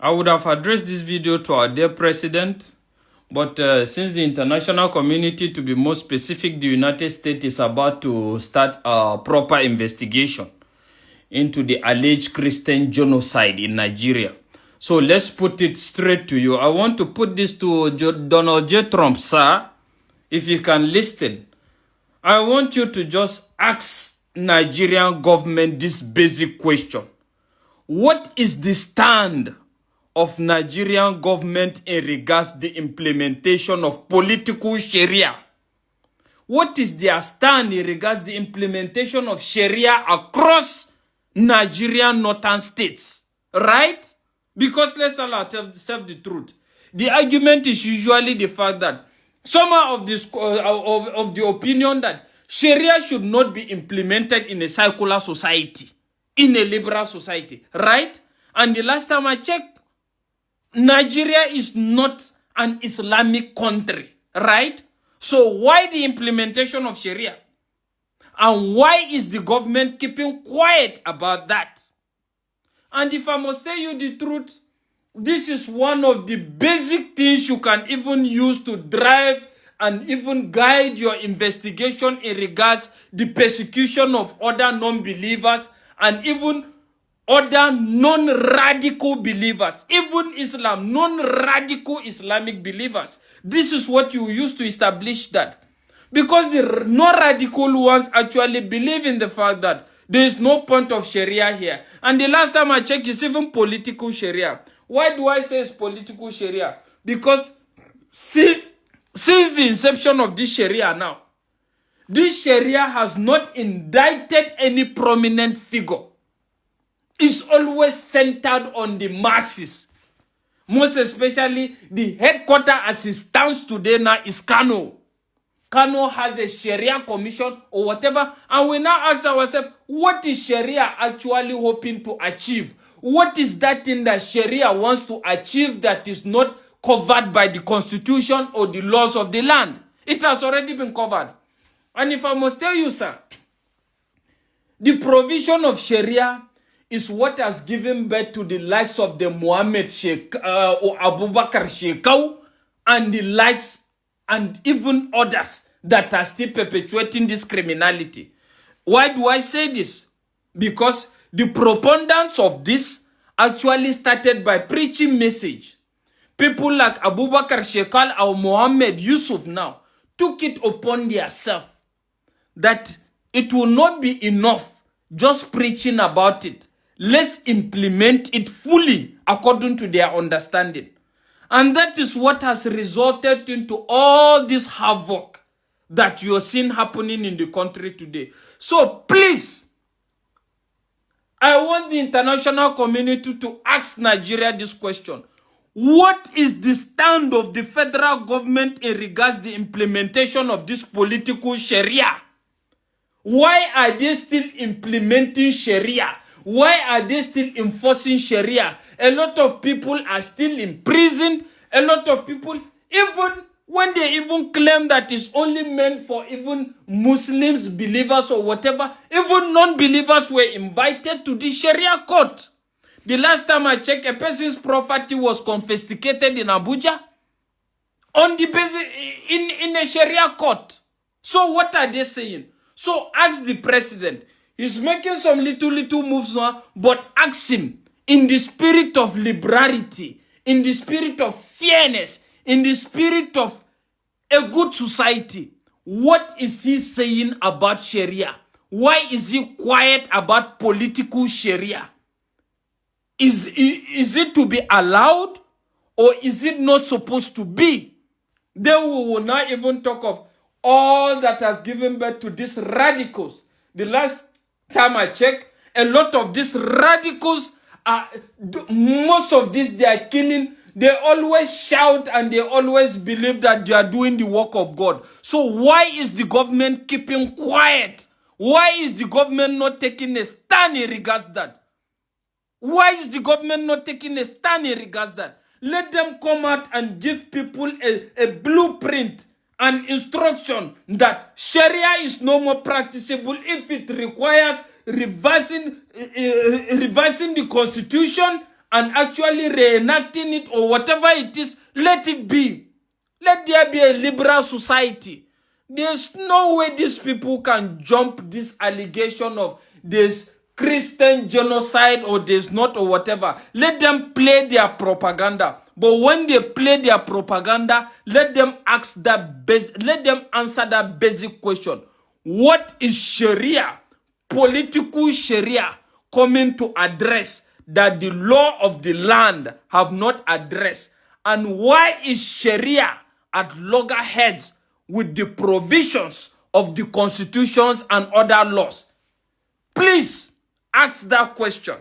I would have addressed this video to our dear president, but since the international community, to be more specific, the United States is about to start a proper investigation into the alleged Christian genocide in Nigeria. So let's put it straight to you. I want to put this to Donald J. Trump, sir, if you can listen. I want you to just ask Nigerian government this basic question. What is the stand of Nigerian government in regards to the implementation of political Sharia? What is their stand in regards to the implementation of Sharia across Nigerian northern states? Right? Because let's tell ourselves the truth. The argument is usually the fact that some of the opinion that Sharia should not be implemented in a secular society, in a liberal society, right? And the last time I checked, Nigeria is not an Islamic country, right? So why the implementation of Sharia? And why is the government keeping quiet about that? And if I must tell you the truth, this is one of the basic things you can even use to drive and even guide your investigation in regards the persecution of other non-believers and even other non-radical believers, even Islam, non-radical Islamic believers. This is what you use to establish that. Because the non-radical ones actually believe in the fact that there is no point of Sharia here. And the last time I checked, it's even political Sharia. Why do I say it's political Sharia? Because since the inception of this Sharia now, this Sharia has not indicted any prominent figure. It's always centered on the masses. Most especially, the headquarters as it stands today now is Kano. Kano has a Sharia commission or whatever. And we now ask ourselves, what is Sharia actually hoping to achieve? What is that thing that Sharia wants to achieve that is not covered by the constitution or the laws of the land? It has already been covered. And if I must tell you, sir, the provision of Sharia is what has given birth to the likes of the Muhammad Sheikh or Abu Bakr Shekau and the likes and even others that are still perpetuating this criminality. Why do I say this? Because the preponderance of this actually started by preaching message. People like Abu Bakr Shekau or Muhammad Yusuf now took it upon themselves that it will not be enough just preaching about it. Let's implement it fully according to their understanding. And that is what has resulted into all this havoc that you are seeing happening in the country today. So please, I want the international community to ask Nigeria this question. What is the stand of the federal government in regards to the implementation of this political Sharia? Why are they still implementing Sharia? Why are they still enforcing Sharia? A lot of people are still in prison. A lot of people, even when they even claim that it's only meant for even Muslims, believers or whatever, even non-believers were invited to the Sharia court. The last time I checked, a person's property was confiscated in Abuja on the basis in a Sharia court. So what are they saying? So ask the president. He's making some little moves now, but ask him in the spirit of liberality, in the spirit of fairness, in the spirit of a good society. What is he saying about Sharia? Why is he quiet about political Sharia? Is it to be allowed or is it not supposed to be? Then we will not even talk of all that has given birth to these radicals. The last time I checked, a lot of these radicals are, most of this they are killing. They always shout and they always believe that they are doing the work of God. So why is the government keeping quiet? Why is the government not taking a stand in regards to that? Why is the government not taking a stand in regards to that? Let them come out and give people a blueprint and instruction that Sharia is no more practicable if it requires revising the constitution and actually reenacting it or whatever it is, let it be. Let there be a liberal society. There's no way these people can jump this allegation of this Christian genocide or there's not or whatever. Let them play their propaganda. But when they play their propaganda, let them answer that basic question. What is Sharia? Political Sharia coming to address that the law of the land have not addressed? And why is Sharia at loggerheads with the provisions of the constitutions and other laws? Please ask that question.